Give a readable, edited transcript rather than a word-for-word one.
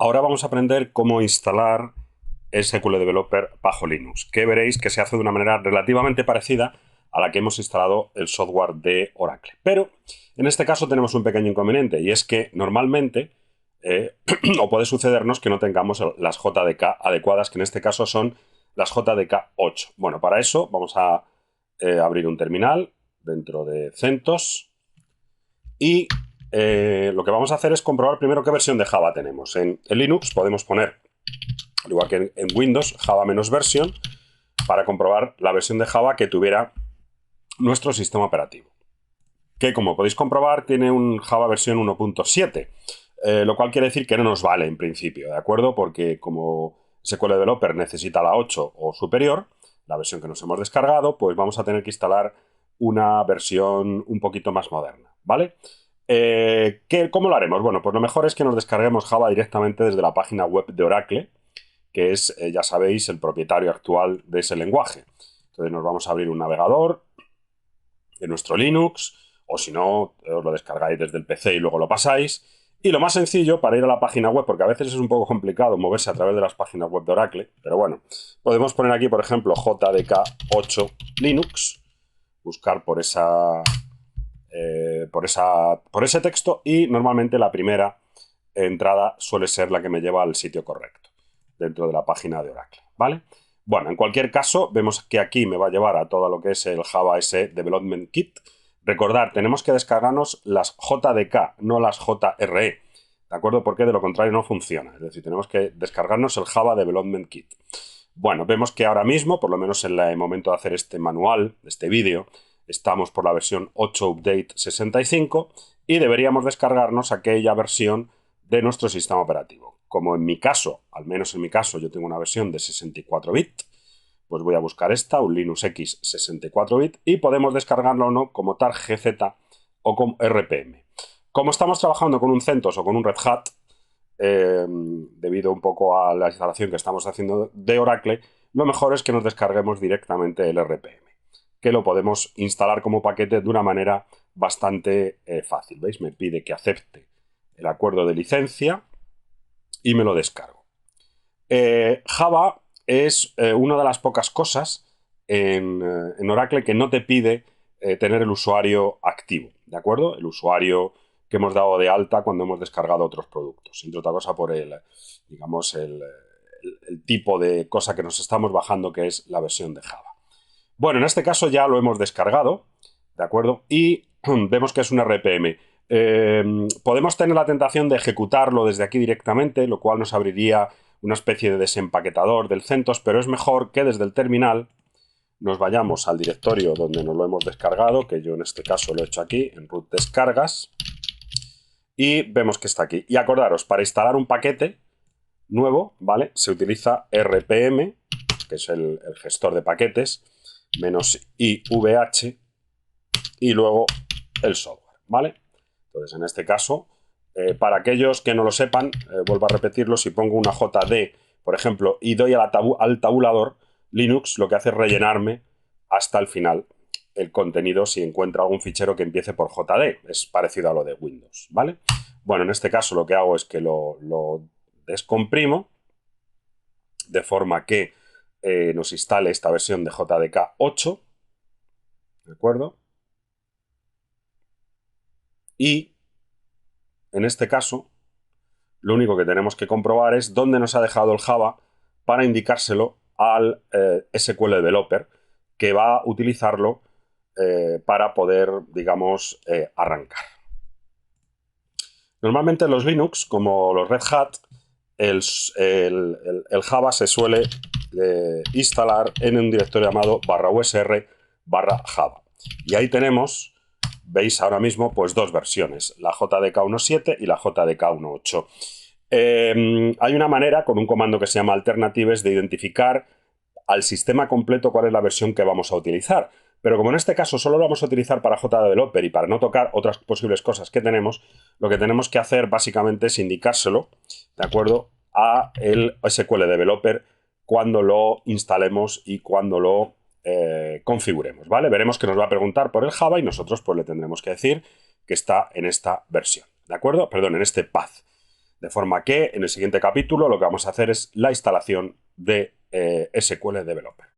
Ahora vamos a aprender cómo instalar SQL Developer bajo Linux, que veréis que se hace de una manera relativamente parecida a la que hemos instalado el software de Oracle. Pero en este caso tenemos un pequeño inconveniente y es que normalmente o puede sucedernos que no tengamos las JDK adecuadas, que en este caso son las JDK 8. Bueno, para eso vamos a abrir un terminal dentro de CentOS y lo que vamos a hacer es comprobar primero qué versión de Java tenemos. En Linux podemos poner, al igual que en Windows, Java-version para comprobar la versión de Java que tuviera nuestro sistema operativo. Que, como podéis comprobar, tiene un Java versión 1.7, lo cual quiere decir que no nos vale en principio, ¿de acuerdo? Porque como SQL Developer necesita la 8 o superior, la versión que nos hemos descargado, pues vamos a tener que instalar una versión un poquito más moderna, ¿vale? ¿Cómo lo haremos? Bueno, pues lo mejor es que nos descarguemos Java directamente desde la página web de Oracle, que es, ya sabéis, el propietario actual de ese lenguaje. Entonces nos vamos a abrir un navegador de nuestro Linux, o si no, os lo descargáis desde el PC y luego lo pasáis. Y lo más sencillo para ir a la página web, porque a veces es un poco complicado moverse a través de las páginas web de Oracle, pero bueno, podemos poner aquí, por ejemplo, JDK8 Linux, buscar por ese texto, y normalmente la primera entrada suele ser la que me lleva al sitio correcto dentro de la página de Oracle, ¿vale? Bueno, en cualquier caso, vemos que aquí me va a llevar a todo lo que es el Java S Development Kit. Recordad, tenemos que descargarnos las JDK, no las JRE, ¿de acuerdo? Porque de lo contrario no funciona. Es decir, tenemos que descargarnos el Java Development Kit. Bueno, vemos que ahora mismo, por lo menos en el momento de hacer este manual, este vídeo, estamos por la versión 8 Update 65 y deberíamos descargarnos aquella versión de nuestro sistema operativo. Como en mi caso, al menos en mi caso, yo tengo una versión de 64 bits, pues voy a buscar esta, un Linux X 64 bits, y podemos descargarlo o no como tar GZ o como RPM. Como estamos trabajando con un CentOS o con un Red Hat, debido un poco a la instalación que estamos haciendo de Oracle, lo mejor es que nos descarguemos directamente el RPM, que lo podemos instalar como paquete de una manera bastante fácil. ¿Veis? Me pide que acepte el acuerdo de licencia y me lo descargo. Java es una de las pocas cosas en Oracle que no te pide tener el usuario activo, ¿de acuerdo? El usuario que hemos dado de alta cuando hemos descargado otros productos, entre otra cosa por digamos, el tipo de cosa que nos estamos bajando, que es la versión de Java. Bueno, en este caso ya lo hemos descargado, ¿de acuerdo? Y vemos que es un RPM. Podemos tener la tentación de ejecutarlo desde aquí directamente, lo cual nos abriría una especie de desempaquetador del CentOS, pero es mejor que desde el terminal nos vayamos al directorio donde nos lo hemos descargado, que yo en este caso lo he hecho aquí, en root descargas, y vemos que está aquí. Y acordaros, para instalar un paquete nuevo, ¿vale? Se utiliza RPM, que es el gestor de paquetes, -IVH, y luego el software, ¿vale? Entonces, en este caso, para aquellos que no lo sepan, vuelvo a repetirlo, si pongo una JD, por ejemplo, y doy al tabulador, Linux lo que hace es rellenarme hasta el final el contenido si encuentra algún fichero que empiece por JD. Es parecido a lo de Windows, ¿vale? Bueno, en este caso lo que hago es que lo descomprimo de forma que nos instale esta versión de JDK 8, ¿de acuerdo? Y en este caso, lo único que tenemos que comprobar es dónde nos ha dejado el Java para indicárselo al SQL Developer, que va a utilizarlo para poder, digamos, arrancar. Normalmente los Linux, como los Red Hat, el Java se suele instalar en un directorio llamado /usr/java. Y ahí tenemos, veis ahora mismo, pues dos versiones, la JDK 1.7 y la JDK 1.8. Hay una manera, con un comando que se llama alternatives, de identificar al sistema completo cuál es la versión que vamos a utilizar. Pero como en este caso solo lo vamos a utilizar para JDeveloper y para no tocar otras posibles cosas que tenemos, lo que tenemos que hacer básicamente es indicárselo, ¿de acuerdo?, a el SQL Developer cuando lo instalemos y cuando lo configuremos, ¿vale? Veremos que nos va a preguntar por el Java y nosotros pues le tendremos que decir que está en esta versión, ¿de acuerdo? Perdón, en este path. De forma que en el siguiente capítulo lo que vamos a hacer es la instalación de SQL Developer.